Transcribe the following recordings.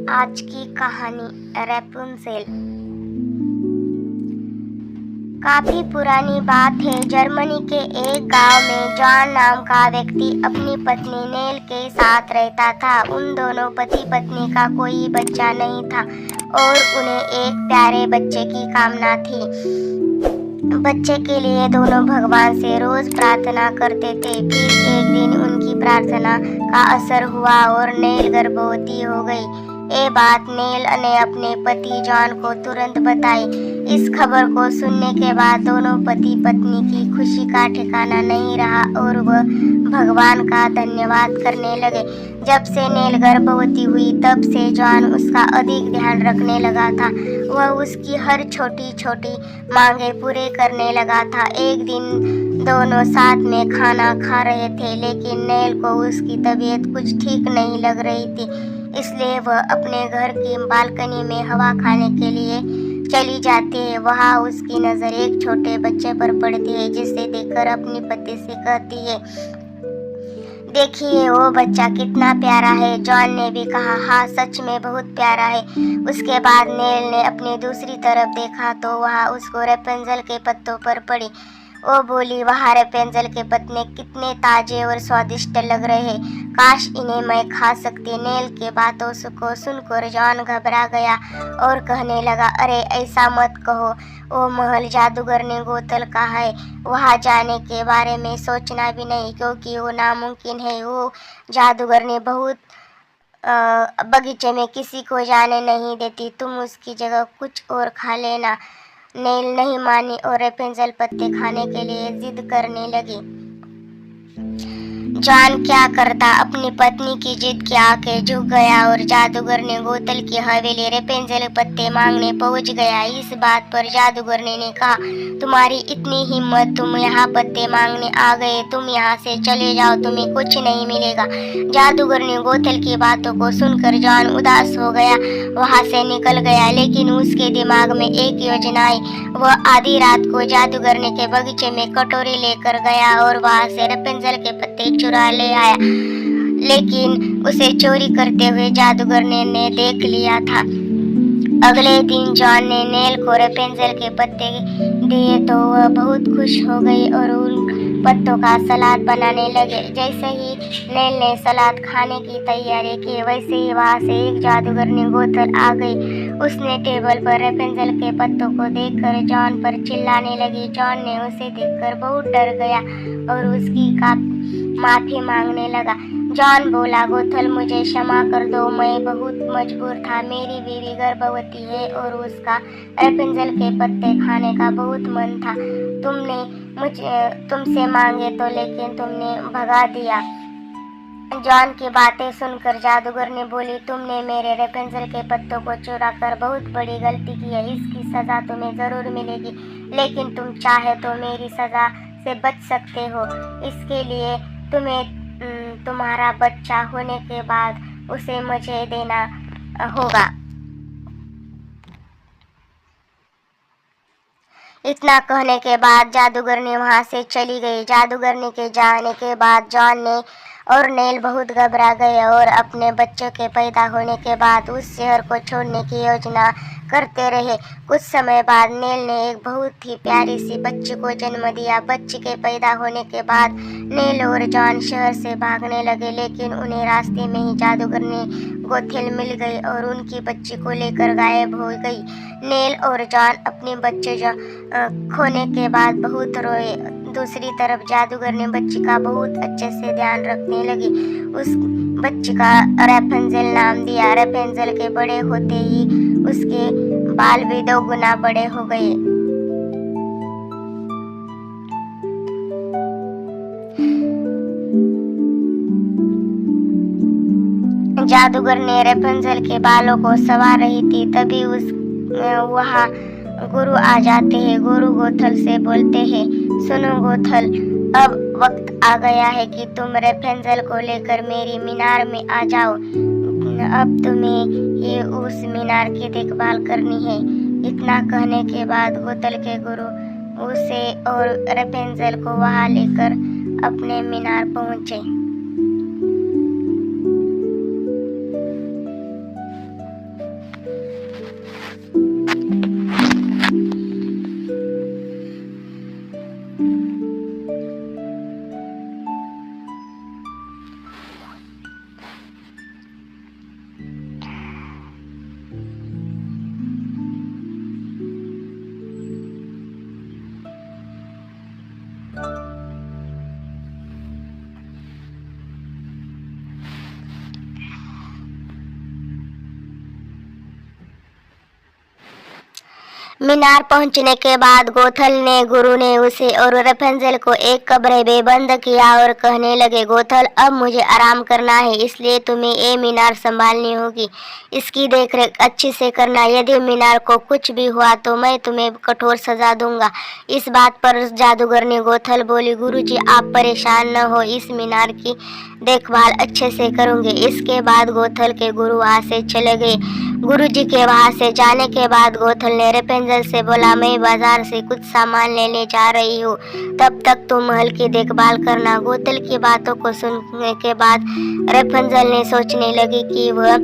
आज की कहानी रेपुंसेल। काफी पुरानी बात है। जर्मनी के एक गांव में जॉन नाम का व्यक्ति अपनी पत्नी नेल के साथ रहता था। उन दोनों पति पत्नी का कोई बच्चा नहीं था और उन्हें एक प्यारे बच्चे की कामना थी। बच्चे के लिए दोनों भगवान से रोज प्रार्थना करते थे। फिर एक दिन उनकी प्रार्थना का असर हुआ और नेल गर्भवती हो गई। ये बात नेल ने अपने पति जॉन को तुरंत बताई। इस खबर को सुनने के बाद दोनों पति पत्नी की खुशी का ठिकाना नहीं रहा और वह भगवान का धन्यवाद करने लगे। जब से नेल गर्भवती हुई तब से जॉन उसका अधिक ध्यान रखने लगा था। वह उसकी हर छोटी छोटी मांगे पूरे करने लगा था। एक दिन दोनों साथ में खाना खा रहे थे, लेकिन नेल को उसकी तबीयत कुछ ठीक नहीं लग रही थी, इसलिए वह अपने घर की बालकनी में हवा खाने के लिए चली जाती है। वहाँ उसकी नज़र एक छोटे बच्चे पर पड़ती है, जिसे देखकर अपनी पति से कहती है, देखिए वो बच्चा कितना प्यारा है। जॉन ने भी कहा, हाँ सच में बहुत प्यारा है। उसके बाद नेल ने अपनी दूसरी तरफ देखा तो वहाँ उसको रेपेंजल के पत्तों पर पड़ी। वो बोली, वाह रेपेंजल के पत्ते कितने ताजे और स्वादिष्ट लग रहे हैं, काश इन्हें मैं खा सकती। नेल के बातों को सुनकर जॉन घबरा गया और कहने लगा, अरे ऐसा मत कहो, वो महल जादूगर ने गोथल का है, वहाँ जाने के बारे में सोचना भी नहीं, क्योंकि वो नामुमकिन है। वो जादूगर ने बहुत बगीचे में किसी को जाने नहीं देती, तुम उसकी जगह कुछ और खा लेना। नेल नहीं मानी और रेपेंजल पत्ते खाने के लिए जिद करने लगी। जॉन क्या करता, अपनी पत्नी की जिद के आके झुक गया और जादूगर ने गोथल की हवेली रेपेंजल पत्ते मांगने पहुंच गया। इस बात पर जादूगर ने कहा, तुम्हारी इतनी हिम्मत, तुम यहाँ पत्ते मांगने आ गए, तुम यहाँ से चले जाओ, तुम्हें कुछ नहीं मिलेगा। जादूगर ने गोथल की बातों को सुनकर जॉन उदास हो गया, वहाँ से निकल गया। लेकिन उसके दिमाग में एक योजना आई। वह आधी रात को जादूगर के बगीचे में कटोरी लेकर गया और वहाँ से रेपेंजल के पत्ते चुरा ले आया, लेकिन उसे चोरी करते हुए जादूगर ने देख लिया था। अगले दिन जॉन ने नेल को रेपेंजल के पत्ते दिए तो वह बहुत खुश हो गई और उन पत्तों का सलाद बनाने लगे। जैसे ही नेल ने सलाद खाने की तैयारी की, वैसे ही वहाँ से एक जादूगर गोथल आ गई। उसने टेबल पर रेपेंजल के पत्तों को देखकर जॉन पर चिल्लाने लगी। जॉन ने उसे देखकर बहुत डर गया और उसकी माफी मांगने लगा। जॉन बोला, गोथल मुझे क्षमा कर दो, मैं बहुत मजबूर था, मेरी बीवी गर्भवती है और उसका रेपेंजल के पत्ते खाने का बहुत मन था। तुमने तुमसे मांगे तो, लेकिन तुमने भगा दिया। जॉन की बातें सुनकर जादूगर ने बोली, तुमने मेरे रेपेंजल के पत्तों को चुरा कर बहुत बड़ी गलती की है, इसकी सजा तुम्हें जरूर मिलेगी, लेकिन तुम चाहे तो मेरी सजा से बच सकते हो। इसके लिए तुम्हें तुम्हारा बच्चा होने के बाद उसे मुझे देना होगा। इतना कहने के बाद जादूगर ने वहाँ से चली गई। जादूगर के जाने के बाद जॉन ने और नेल बहुत घबरा गए और अपने बच्चों के पैदा होने के बाद उस शहर को छोड़ने की योजना करते रहे। कुछ समय बाद नेल ने एक बहुत ही प्यारी सी बच्ची को जन्म दिया। बच्ची के पैदा होने के बाद नेल और जॉन शहर से भागने लगे, लेकिन उन्हें रास्ते में ही जादूगर ने गोथल मिल गई और उनकी बच्ची को लेकर गायब हो गई। नेल और जॉन अपने बच्चे खोने के बाद बहुत रोए। दूसरी तरफ जादूगर ने बच्ची का बहुत अच्छे से ध्यान रखने लगी। उस बच्ची का रेपेंजल नाम दिया। रेपेंजल के बड़े होते ही उसके बाल भी 2 गुना बड़े हो गए। जादूगर ने रेपेंजल के बालों को संवार रही थी, तभी वहाँ गुरु आ जाते हैं। गुरु गोथल से बोलते हैं, सुनो गोथल, अब वक्त आ गया है कि तुम रेपेंजल को लेकर मेरी मीनार में आ जाओ। अब तुम्हें ही उस मीनार की देखभाल करनी है। इतना कहने के बाद गोथल के गुरु उसे और रेपेंजल को वहाँ लेकर अपने मीनार पहुँचे। मीनार पहुंचने के बाद गोथल ने गुरु ने उसे और रेपेंजल को एक कमरे में बंद किया और कहने लगे, गोथल अब मुझे आराम करना है, इसलिए तुम्हें ये मीनार संभालनी होगी। इसकी देखरेख अच्छी से करना। यदि मीनार को कुछ भी हुआ तो मैं तुम्हें कठोर सजा दूंगा। इस बात पर जादूगर ने गोथल बोली, गुरुजी आप परेशान न हो, इस मीनार की देखभाल अच्छे से करूंगी। इसके बाद गोथल के गुरु वहाँ से चले गए। गुरुजी के वहाँ से जाने के बाद गोथल ने रेपेंजल से बोला, मैं बाजार से कुछ सामान लेने जा रही हूँ, तब तक तुम महल की देखभाल करना। गोथल की बातों को सुनने के बाद रेपेंजल ने सोचने लगी कि वह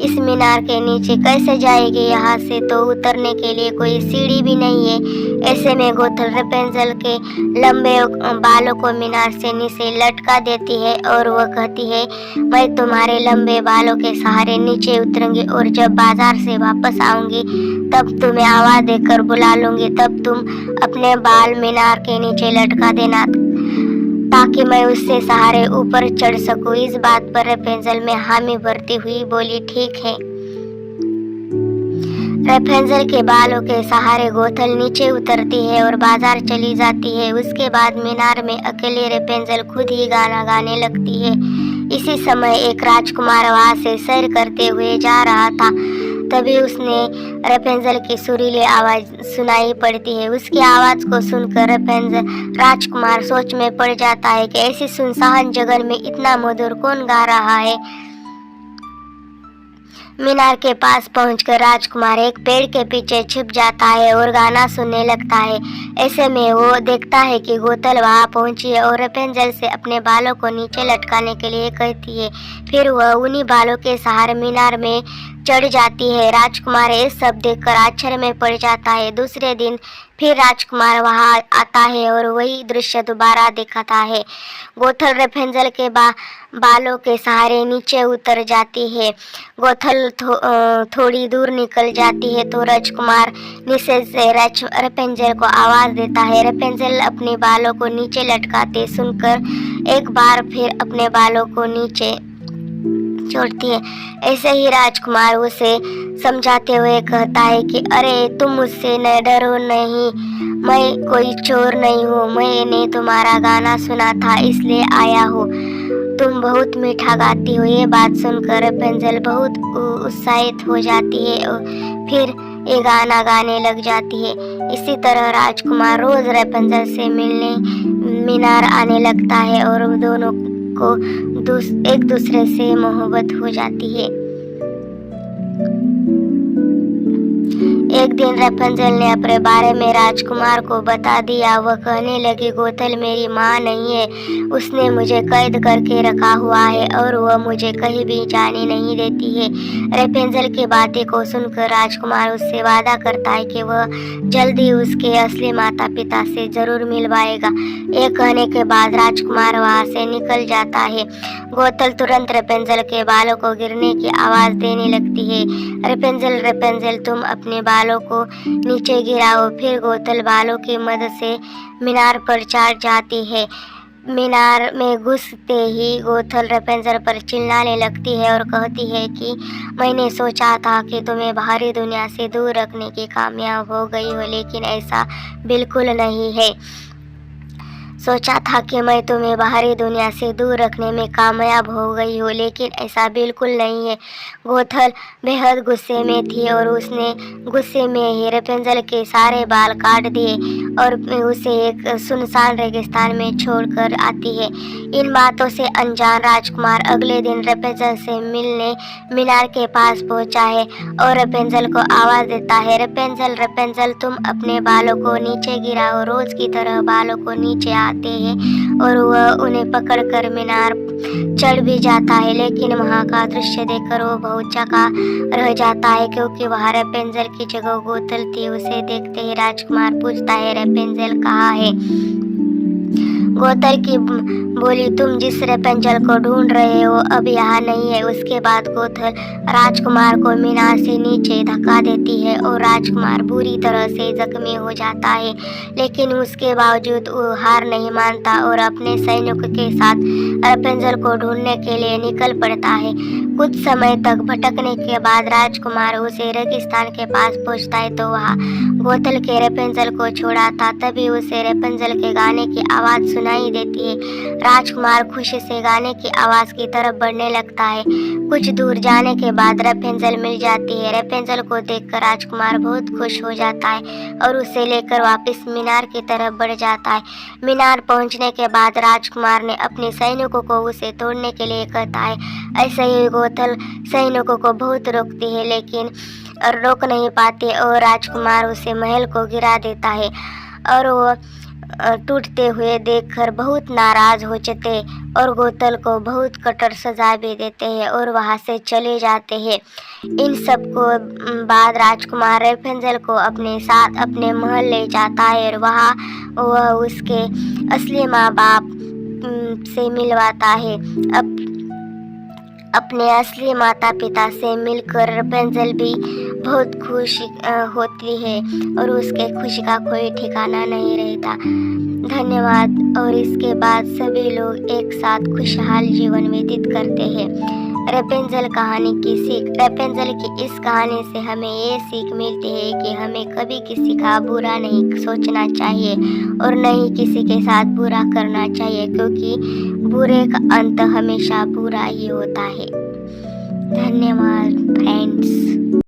इस मीनार के नीचे कैसे जाएगी। यहाँ से तो उतरने के लिए कोई सीढ़ी भी नहीं है। ऐसे में गोथल रेपेंजल के लंबे बालों को मीनार से नीचे लटका देती है और वह कहती है, मैं तुम्हारे लंबे बालों के सहारे नीचे उतरूंगी और जब बाजार से वापस आऊंगी तब तुम्हें आवाज देकर बुला लूंगी। तब तुम अपने बाल मीनार के नीचे लटका देना ताकि मैं उससे सहारे ऊपर चढ़ सकूं। इस बात पर रेपेंजल में हामी भरती हुई बोली, ठीक है। रेपेंजल के बालों के सहारे गोथल नीचे उतरती है और बाजार चली जाती है। उसके बाद मीनार में अकेले रेपेंजल खुद ही गाना गाने लगती है। इसी समय एक राजकुमार वहां से सैर करते हुए जा रहा था। तभी उसने रेपेंजल की सुरीली आवाज सुनाई पड़ती है। उसकी आवाज को सुनकर रेपेंजल राजकुमार सोच में पड़ जाता है कि ऐसी सुनसान जगह में इतना मधुर कौन गा रहा है। मीनार के पास पहुंचकर राजकुमार एक पेड़ के पीछे छिप जाता है और गाना सुनने लगता है। ऐसे में वो देखता है कि गोथल वहां पहुंची है और रेपेंजल से अपने बालों को नीचे लटकाने के लिए कहती है। फिर वह उन्हीं बालों के सहारे मीनार में चढ़ जाती है। राजकुमार ये सब देखकर आश्चर्य में पड़ जाता है। दूसरे दिन फिर राजकुमार वहां आता है और वही दृश्य दोबारा दिखाता है। गोथल रेपेंजल के बालों के सहारे नीचे उतर जाती है। गोथल थोड़ी दूर निकल जाती है तो राजकुमार नीचे से रेपेंजल को आवाज देता है। रेपेंजल अपने बालों को नीचे लटकाते सुनकर एक बार फिर अपने बालों को नीचे छोड़ती है। ऐसे ही राजकुमार उसे समझाते हुए कहता है कि अरे तुम मुझसे न डरो नहीं, मैं कोई चोर नहीं हूँ, मैंने तुम्हारा गाना सुना था इसलिए आया हूँ, तुम बहुत मीठा गाती हो। ये बात सुनकर रेपेंजल बहुत उत्साहित हो जाती है और फिर ये गाना गाने लग जाती है। इसी तरह राजकुमार रोज रेपेंजल से मिलने मीनार आने लगता है और दोनों को एक दूसरे से मोहब्बत हो जाती है। एक दिन रेपेंजल ने अपने बारे में राजकुमार को बता दिया। वह कहने लगी, गोथल मेरी माँ नहीं है, उसने मुझे कैद करके रखा हुआ है और वह मुझे कहीं भी जाने नहीं देती है। रेपेंजल की बातें को सुनकर राजकुमार उससे वादा करता है कि वह जल्दी उसके असली माता पिता से जरूर मिलवाएगा। ये कहने के बाद राजकुमार वहाँ से निकल जाता है। गोथल तुरंत रेपेंजल के बालों को गिरने की आवाज देने लगती है। रेपेंजल तुम अपने बालों को नीचे गिराओ। फिर गोथल बालों की मदद से मीनार पर चढ़ जाती है। मीनार में घुसते ही गोथल रेपेंजल पर चिल्लाने लगती है और कहती है कि मैंने सोचा था कि तुम्हें बाहरी दुनिया से दूर रखने की कामयाब हो गई हो, लेकिन ऐसा बिल्कुल नहीं है। सोचा था कि मैं तुम्हें बाहरी दुनिया से दूर रखने में कामयाब हो गई हूँ, लेकिन ऐसा बिल्कुल नहीं है। गोथल बेहद गुस्से में थी और उसने गुस्से में ही रेपेंजल के सारे बाल काट दिए और उसे एक सुनसान रेगिस्तान में छोड़कर आती है। इन बातों से अनजान राजकुमार अगले दिन रेपेंजल से मिलने मीनार के पास पहुंचा है और रेपेंजल को आवाज देता है, रेपेंजल तुम अपने बालों को नीचे गिराओ। रोज की तरह बालों को नीचे आते हैं और वह उन्हें पकड़कर मीनार चढ़ भी जाता है, लेकिन वहाँ का दृश्य देखकर वो बहुत चौंका रह जाता है क्योंकि वहाँ रेपेंजल की जगह गोथल थी। उसे देखते ही राजकुमार पूछता है, रेपेंजल कहाँ है? गोतल की बोली, तुम जिस रेपेंजल को ढूंढ रहे हो अब यहाँ नहीं है। उसके बाद गोथल राजकुमार को मीनार से नीचे धक्का देती है और राजकुमार बुरी तरह से जख्मी हो जाता है, लेकिन उसके बावजूद वो हार नहीं मानता और अपने सैनिकों के साथ रेपेंजल को ढूंढने के लिए निकल पड़ता है। कुछ समय तक भटकने के बाद राजकुमार उसे रेगिस्तान के पास पहुंचता है तो वहाँ गोथल के रेपेंजल को छोड़ा था। तभी उसे रेपेंजल के गाने की आवाज़ सुनाई देती है। राजकुमार खुशी से गाने की आवाज़ की तरफ बढ़ने लगता है। कुछ दूर जाने के बाद रेपेंजल मिल जाती है। रेपेंजल को देखकर राजकुमार बहुत खुश हो जाता है और उसे लेकर वापस मीनार की तरफ बढ़ जाता है। मीनार पहुंचने के बाद राजकुमार ने अपने सैनिकों को उसे तोड़ने के लिए कहता है। ऐसे ही गोथल सैनिकों को बहुत रोकती है, लेकिन रोक नहीं पाते और राजकुमार उसे महल को गिरा देता है और वो टूटते हुए देखकर बहुत नाराज हो जाते और गोथल को बहुत कठोर सजा भी देते हैं और वहाँ से चले जाते हैं। इन सब को बाद राजकुमार रेपेंजल को अपने साथ अपने महल ले जाता है और वहाँ वह उसके असली माँ बाप से मिलवाता है। अपने असली माता पिता से मिलकर रेपेंजल भी बहुत खुश होती है और उसके खुशी का कोई ठिकाना नहीं रहता। धन्यवाद। और इसके बाद सभी लोग एक साथ खुशहाल जीवन व्यतीत करते हैं। रेपेंजल कहानी की सीख। रेपेंजल की इस कहानी से हमें ये सीख मिलती है कि हमें कभी किसी का बुरा नहीं सोचना चाहिए और न ही किसी के साथ बुरा करना चाहिए, क्योंकि बुरे का अंत हमेशा बुरा ही होता है। धन्यवाद फ्रेंड।